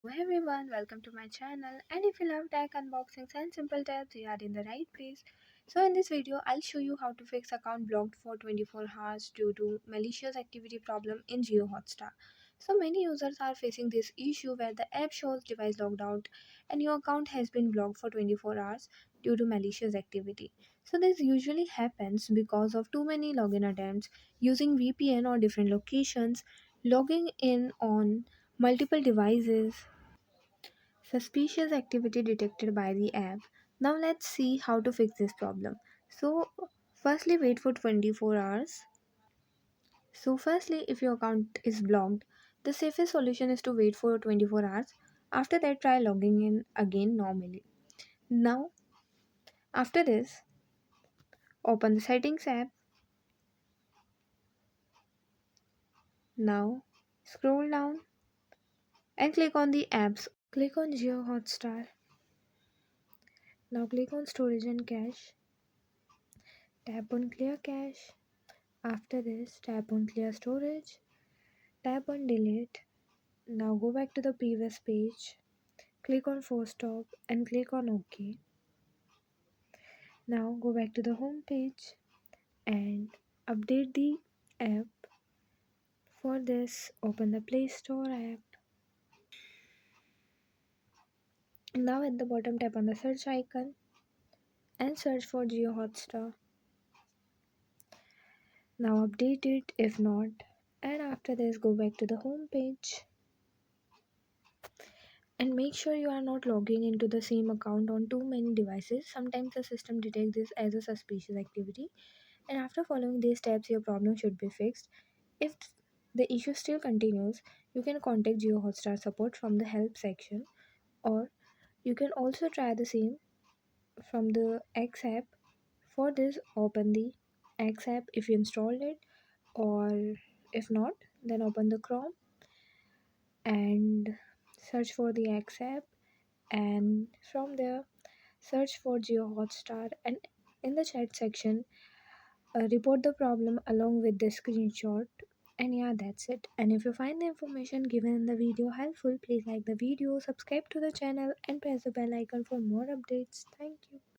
Hey everyone, welcome to my channel. And if you love tech unboxings and simple tips, you are in the right place. So in this video, I'll show you how to fix account blocked for 24 hours due to malicious activity problem in JioHotstar. So many users are facing this issue where the app shows device logged out and your account has been blocked for 24 hours due to malicious activity. So this usually happens because of too many login attempts using VPN or different locations, logging in on multiple devices, suspicious activity detected by the app. Now let's see how to fix this problem. So firstly wait for 24 hours. So firstly if your account is blocked, the safest solution is to wait for 24 hours. After that try logging in again normally. Now after this open the settings app. Now scroll down and click on the apps. Click on JioHotstar. Now click on storage and cache. Tap on clear cache. After this tap on clear storage. Tap on delete. Now go back to the previous page. Click on force stop and click on OK. Now go back to the home page and update the app. For this, open the Play Store app. Now at the bottom tap on the search icon and search for JioHotstar. Now update it if not. And after this go back to the home page and make sure you are not logging into the same account on too many devices. Sometimes the system detects this as a suspicious activity, and after following these steps your problem should be fixed. If the issue still continues, you can contact JioHotstar support from the help section, or you can also try the same from the X app. For this open the X app if you installed it, or if not then open the Chrome and search for the X app, and from there search for JioHotstar, and in the chat section report the problem along with the screenshot. And yeah, that's it. And if you find the information given in the video helpful, please like the video, subscribe to the channel and press the bell icon for more updates. Thank you.